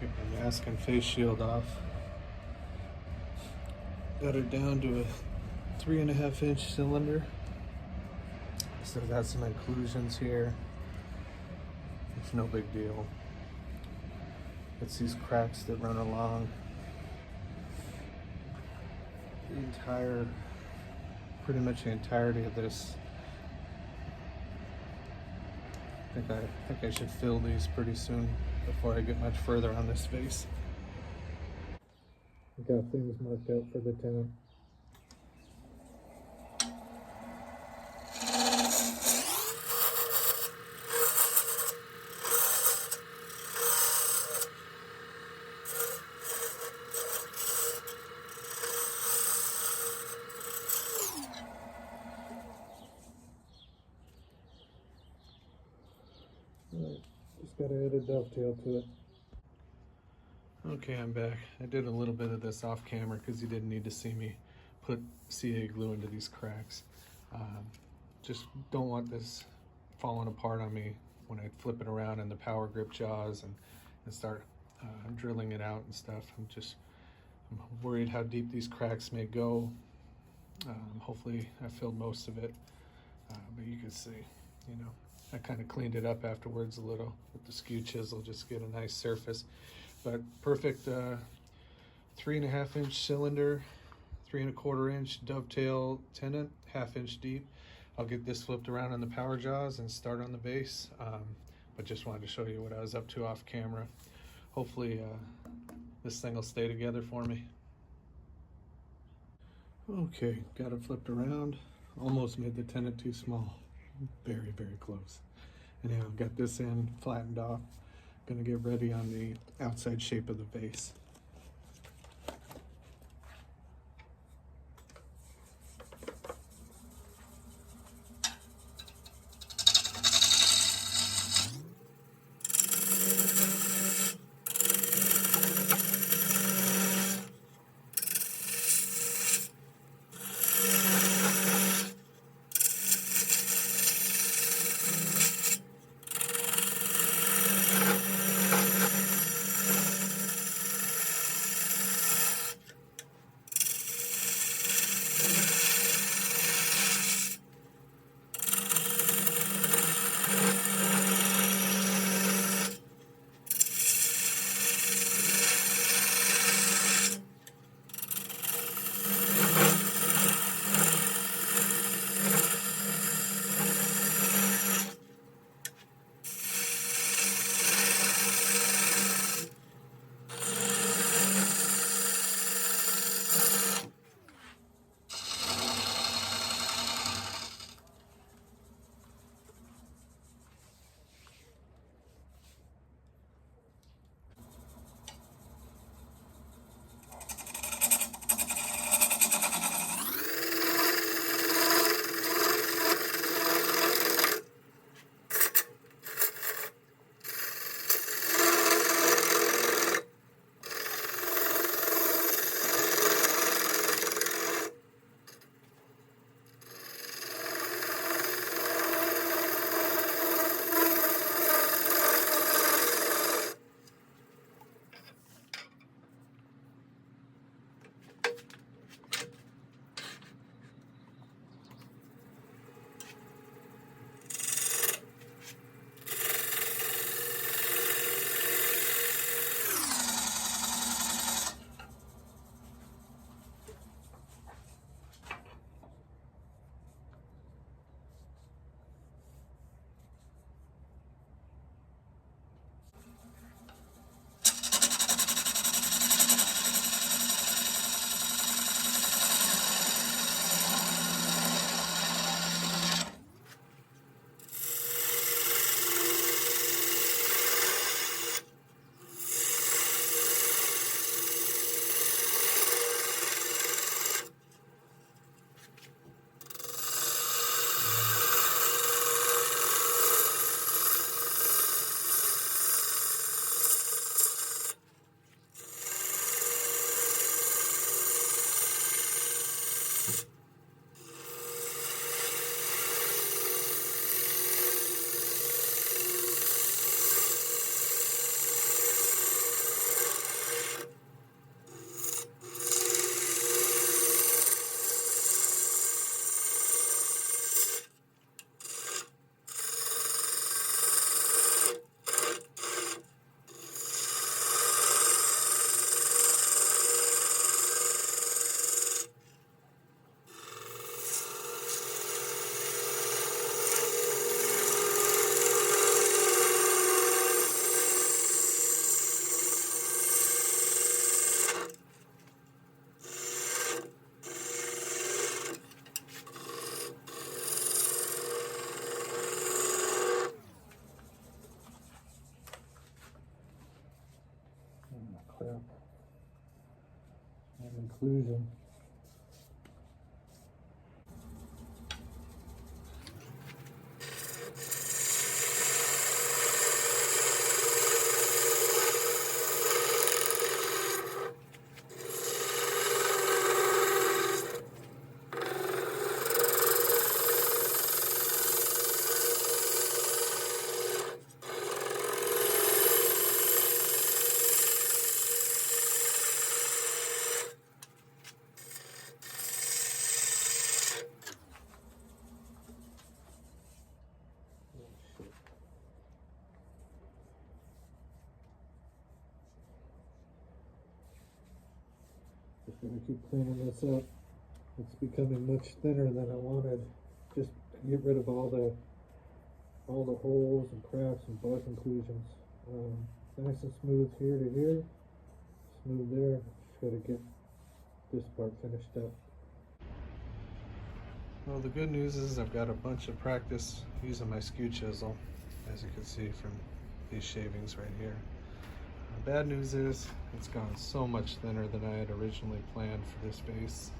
Get my mask and face shield off. Got it down to a 3.5-inch cylinder. Still got some inclusions here. It's no big deal. It's these cracks that run along pretty much the entirety of this. I think I should fill these pretty soon before I get much further on this vase. I got things marked out for the tenant. Just gotta add a dovetail to it. Okay, I'm back. I did a little bit of this off camera because you didn't need to see me put CA glue into these cracks. Just don't want this falling apart on me when I flip it around in the power grip jaws and start drilling it out and stuff. I'm worried how deep these cracks may go. Hopefully I filled most of it, but you can see, you know, I kind of cleaned it up afterwards a little with the skew chisel, just to get a nice surface. But perfect 3.5-inch cylinder, 3.25-inch dovetail tenant, 1/2 inch deep. I'll get this flipped around on the power jaws and start on the base. But just wanted to show you what I was up to off camera. Hopefully this thing will stay together for me. Okay, got it flipped around. Almost made the tenant too small. Very, very close. Anyhow, got this end flattened off. Gonna get ready on the outside shape of the vase. crap. An inclusion. Just gonna keep cleaning this up. It's becoming much thinner than I wanted. Just to get rid of all the holes and cracks and bud inclusions. Nice and smooth here to here. Smooth there. Just gotta get this part finished up. Well, the good news is I've got a bunch of practice using my skew chisel, as you can see from these shavings right here. The bad news is it's gone so much thinner than I had originally planned for this vase.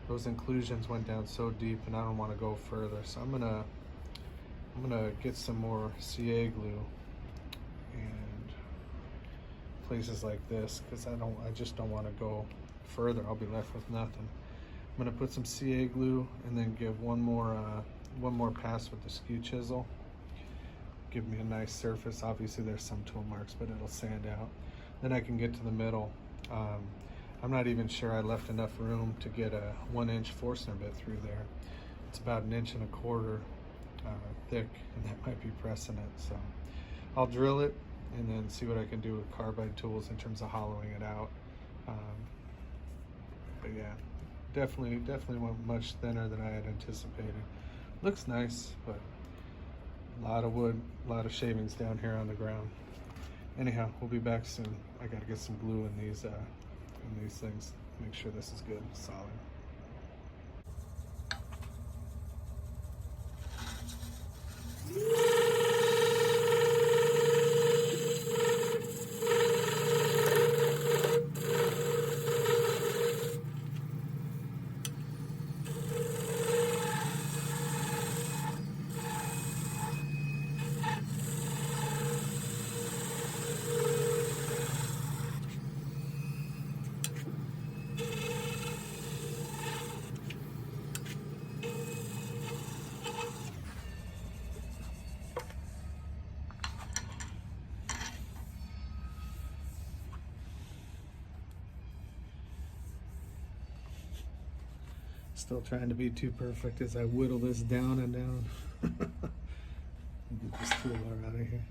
Those inclusions went down so deep, and I don't want to go further. So I'm gonna get some more CA glue and places like this, because I just don't want to go further. I'll be left with nothing. I'm gonna put some CA glue and then give one more pass with the skew chisel. Give me a nice surface. Obviously there's some tool marks, but it'll sand out. Then I can get to the middle. I'm not even sure I left enough room to get a 1-inch Forstner bit through there. It's about 1.25 inches thick, and that might be pressing it. So I'll drill it and then see what I can do with carbide tools in terms of hollowing it out. But yeah, definitely went much thinner than I had anticipated. Looks nice, but a lot of wood, a lot of shavings down here on the ground. Anyhow, we'll be back soon. I gotta get some glue in these things. Make sure this is good, solid. Still trying to be too perfect as I whittle this down and down. Get this toolbar out of here.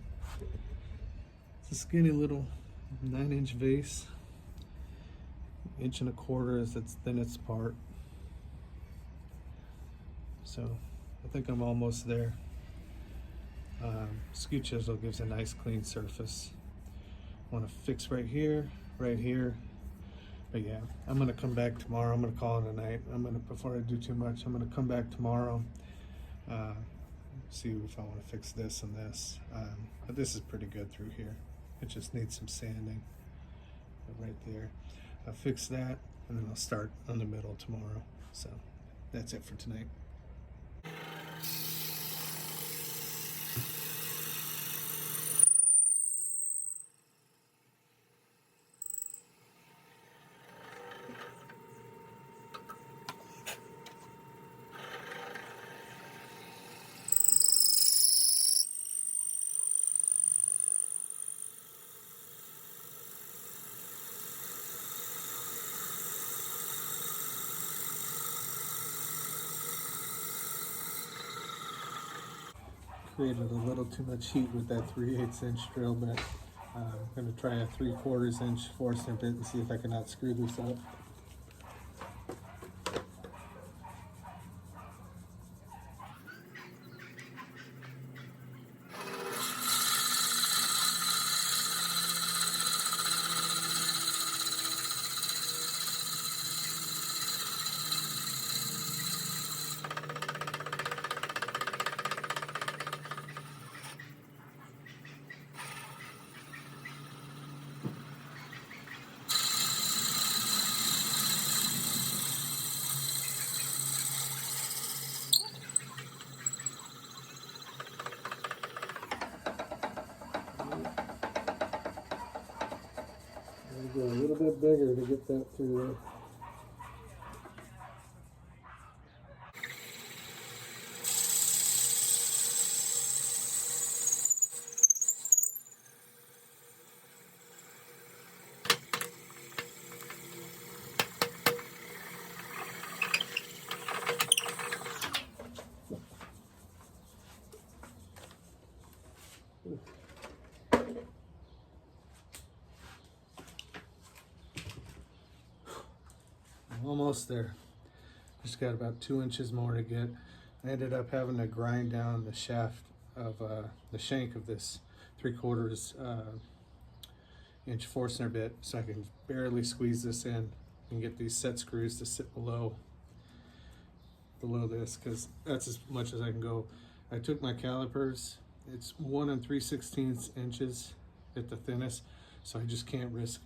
It's a skinny little 9-inch vase. 1.25 inches is its thinnest part. So I think I'm almost there. Skew chisel gives a nice clean surface. I want to fix right here. But yeah, I'm gonna come back tomorrow. I'm gonna call it a night. Before I do too much, I'm gonna come back tomorrow, see if I want to fix this and this. But this is pretty good through here. It just needs some sanding right there. I'll fix that, and then I'll start on the middle tomorrow. So that's it for tonight. Created a little too much heat with that 3/8 inch drill bit. I'm going to try a 3/4 inch Forstner bit and see if I can not screw this up. Go a little bit bigger to get that through there. Almost there. Just got about 2 inches more to get. I ended up having to grind down the shaft of the shank of this 3/4 inch Forstner bit so I can barely squeeze this in and get these set screws to sit below this, because that's as much as I can go. I took my calipers. It's 1 3/16 inches at the thinnest, so I just can't risk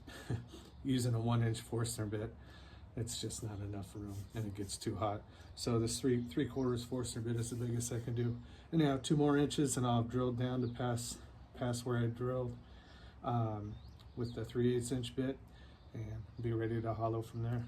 using a 1-inch Forstner bit. It's just not enough room and it gets too hot. So this 3/4 Forstner bit is the biggest I can do. Anyhow, 2 more inches and I'll drill down to past where I drilled with the 3/8 inch bit and be ready to hollow from there.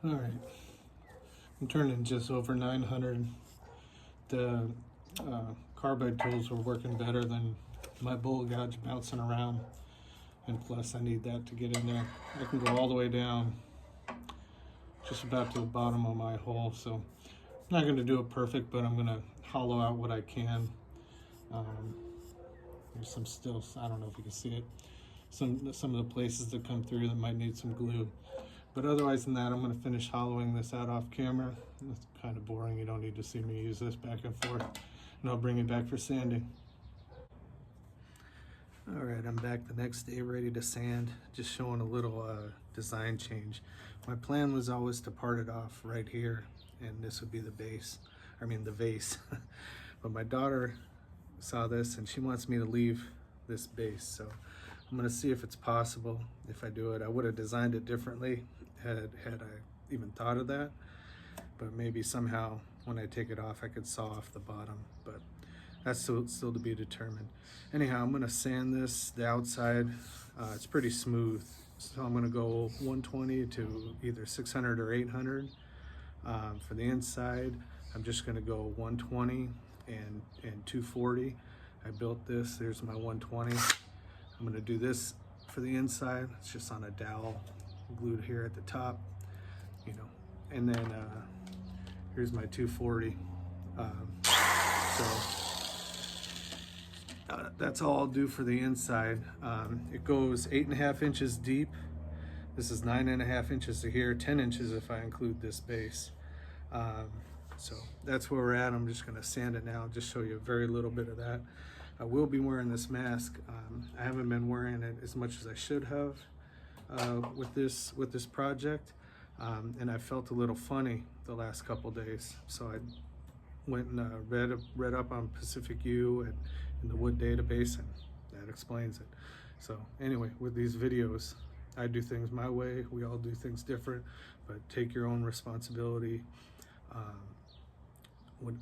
All right, I'm turning just over 900. The carbide tools were working better than my bull gouge bouncing around, and plus I need that to get in there. I can go all the way down just about to the bottom of my hole, so I'm not going to do it perfect, but I'm going to hollow out what I can. There's some still, I don't know if you can see it, some of the places that come through that might need some glue. But otherwise than that, I'm going to finish hollowing this out off camera. It's kind of boring. You don't need to see me use this back and forth. And I'll bring it back for sanding. All right, I'm back the next day ready to sand. Just showing a little design change. My plan was always to part it off right here, and this would be the base. I mean the vase. But my daughter saw this and she wants me to leave this base. So I'm going to see if it's possible if I do it. I would have designed it differently had I even thought of that, but maybe somehow when I take it off I could saw off the bottom, but that's still to be determined. Anyhow, I'm going to sand this, the outside. It's pretty smooth, so I'm going to go 120 to either 600 or 800. For the inside, I'm just going to go 120 and 240. I built this. There's my 120. I'm going to do this for the inside. It's just on a dowel glued here at the top, you know, and then here's my 240. So that's all I'll do for the inside. It goes 8.5 inches deep. This is 9.5 inches to here, 10 inches if I include this base. So that's where we're at. I'm just gonna sand it now, just show you a very little bit of that. I will be wearing this mask. I haven't been wearing it as much as I should have with this project, and I felt a little funny the last couple days. So I went and read up on Pacific Yew and in the wood database, and that explains it. So anyway, with these videos, I do things my way. We all do things different, but take your own responsibility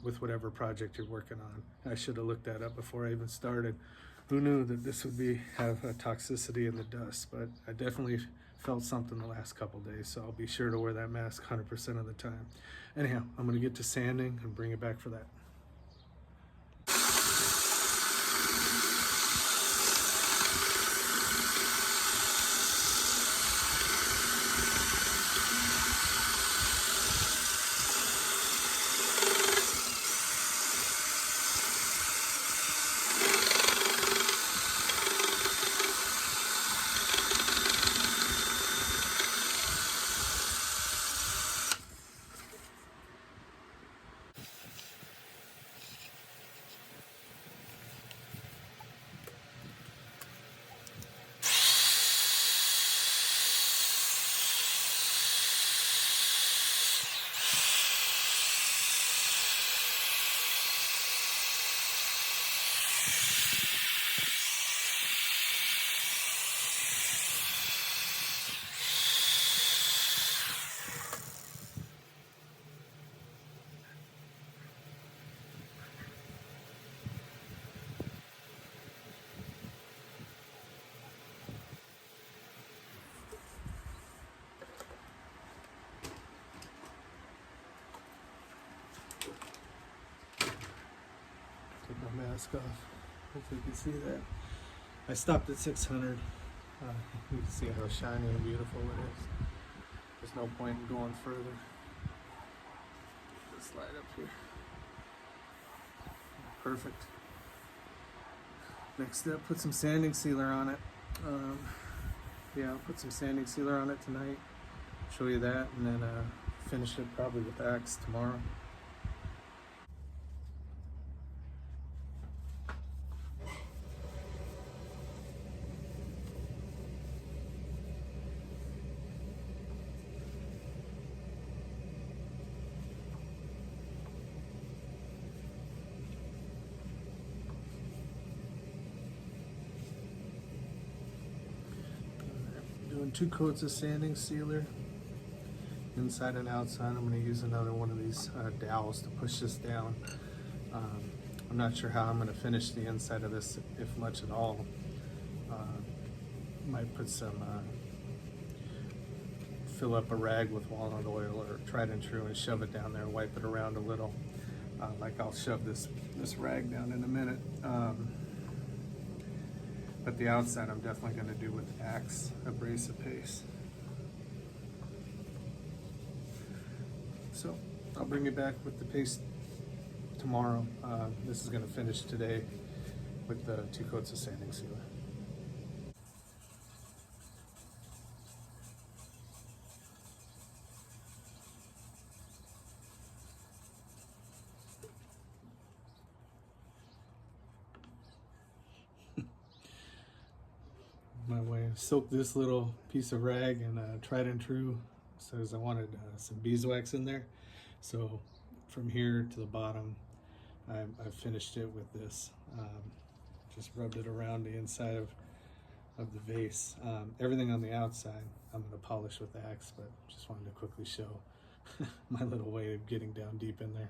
with whatever project you're working on. I should have looked that up before I even started. Who knew that this would have a toxicity in the dust? But I definitely felt something the last couple days, so I'll be sure to wear that mask 100% of the time. Anyhow, I'm gonna get to sanding and bring it back for that. My mask off. Hopefully you can see that. I stopped at 600. You can see how shiny and beautiful it is. There's no point in going further. Just slide up here. Perfect. Next step, put some sanding sealer on it. Yeah, I'll put some sanding sealer on it tonight. Show you that, and then finish it probably with axe tomorrow. Doing 2 coats of sanding sealer, inside and outside. I'm going to use another one of these dowels to push this down. I'm not sure how I'm going to finish the inside of this, if much at all. Might put some, fill up a rag with walnut oil or tried and true and shove it down there and wipe it around a little. Like I'll shove this rag down in a minute. But the outside I'm definitely going to do with axe abrasive paste. So I'll bring you back with the paste tomorrow. This is going to finish today with the 2 coats of sanding sealer. My way, soak this little piece of rag and tried and true, says I wanted some beeswax in there. So from here to the bottom, I've finished it with this. Just rubbed it around the inside of the vase. Everything on the outside I'm going to polish with the axe, but just wanted to quickly show my little way of getting down deep in there.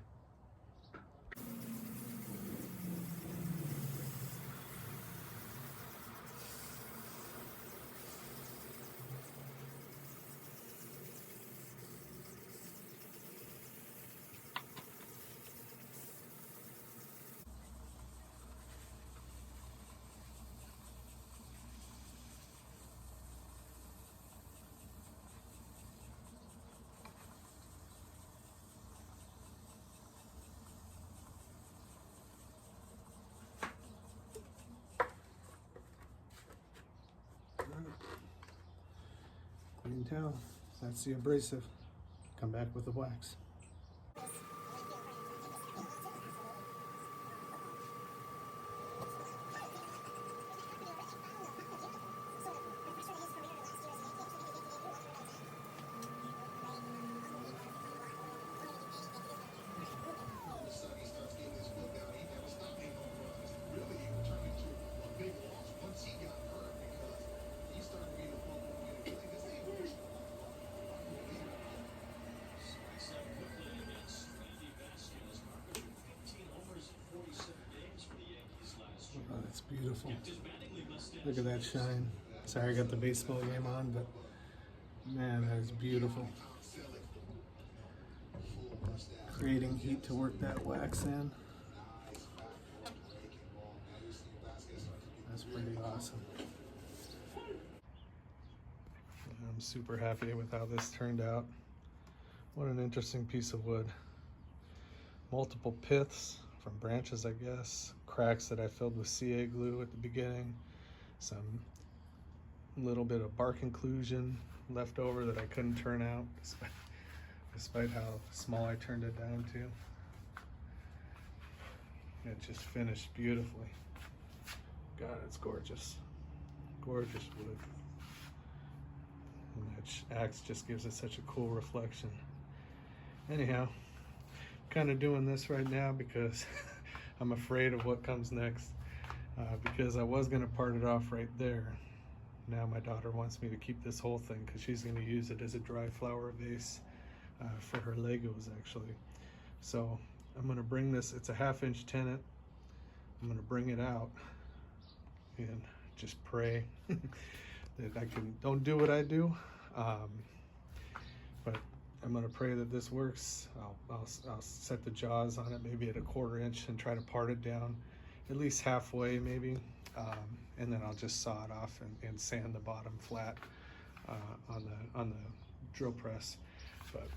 Green towel. That's the abrasive. Come back with the wax. Oh, that's beautiful. Look at that shine. Sorry I got the baseball game on, but man, that is beautiful. Creating heat to work that wax in. That's pretty awesome. I'm super happy with how this turned out. What an interesting piece of wood. Multiple piths from branches, I guess. Cracks that I filled with CA glue at the beginning. Some little bit of bark inclusion left over that I couldn't turn out despite how small I turned it down to. It just finished beautifully. God, it's gorgeous. Gorgeous wood. And that axe just gives it such a cool reflection. Anyhow, kind of doing this right now because I'm afraid of what comes next, because I was going to part it off right there. Now my daughter wants me to keep this whole thing because she's going to use it as a dry flower vase for her Legos, actually. So I'm going to bring this, it's a 1/2 inch tenon. I'm going to bring it out and just pray that I don't do what I do, but I'm going to pray that this works. I'll set the jaws on it maybe at a 1/4 inch and try to part it down at least halfway maybe, and then I'll just saw it off and sand the bottom flat on the drill press. But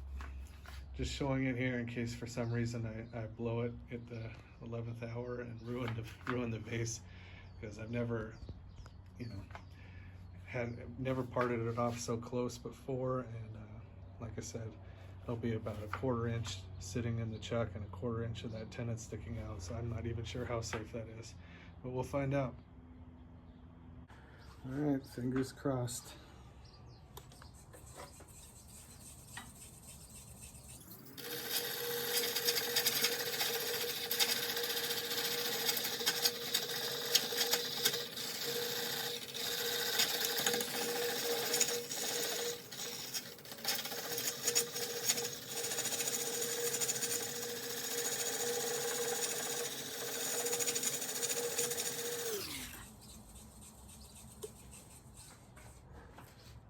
just showing it here in case for some reason I blow it at the 11th hour and ruin the vase, because I've never, never parted it off so close before, and like I said, there'll be about a 1/4 inch sitting in the chuck and a 1/4 inch of that tenon sticking out, so I'm not even sure how safe that is, but we'll find out. All right, fingers crossed.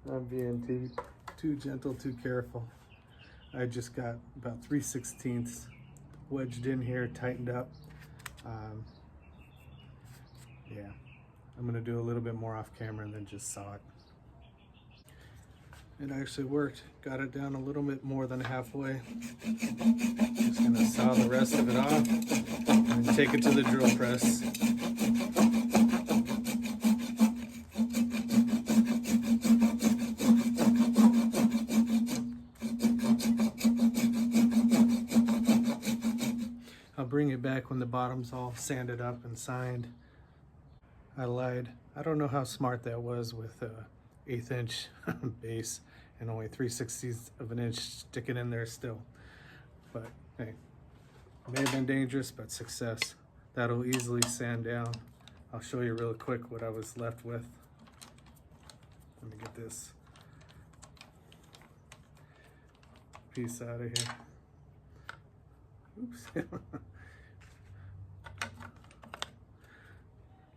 I'm being too gentle, too careful. I just got about 3/16 wedged in here, tightened up. Yeah, I'm gonna do a little bit more off camera and then just saw it. It actually worked. Got it down a little bit more than halfway. Just gonna saw the rest of it off and take it to the drill press. I'll bring it back when the bottom's all sanded up and signed. I lied. I don't know how smart that was with a 1/8 inch base and only 3/16 of an inch sticking in there still. But hey, it may have been dangerous, but success. That'll easily sand down. I'll show you real quick what I was left with. Let me get this piece out of here. Oops.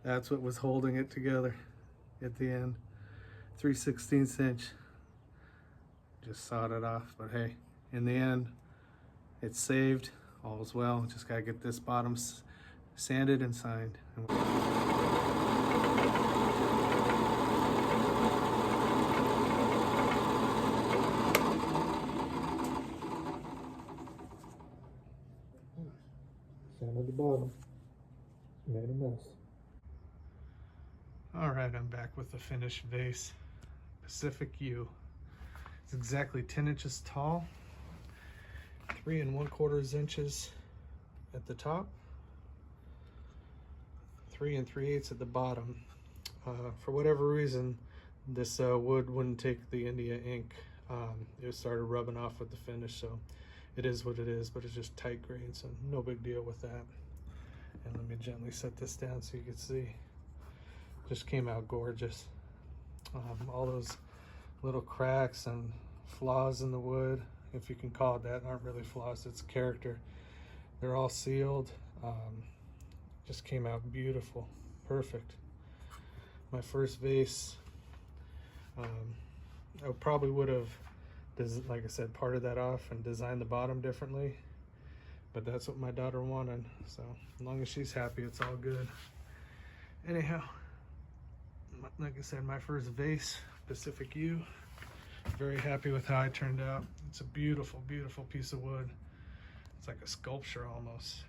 That's what was holding it together at the end. 3/16 inch. Just sawed it off, but hey, in the end, it's saved. All's well. Just gotta get this bottom sanded and signed. Sanded the bottom. Made a mess. All right, I'm back with the finished vase. Pacific Yew. It's exactly 10 inches tall, 3 1/4 inches at the top, 3 3/8 at the bottom. For whatever reason, this wood wouldn't take the India ink. It started rubbing off with the finish, so it is what it is, but it's just tight grain, so no big deal with that. And let me gently set this down so you can see. Just came out gorgeous. All those little cracks and flaws in the wood, if you can call it that, aren't really flaws, it's character. They're all sealed. Just came out beautiful, perfect. My first vase. I probably would have, like I said, parted that off and designed the bottom differently, but that's what my daughter wanted, so as long as she's happy, it's all good. Anyhow, like I said, my first vase, Pacific Yew. Very happy with how it turned out. It's a beautiful, beautiful piece of wood. It's like a sculpture almost.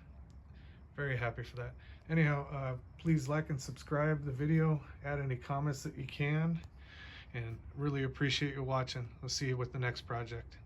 Very happy for that. Anyhow, please like and subscribe the video, add any comments that you can, and really appreciate you watching. We'll see you with the next project.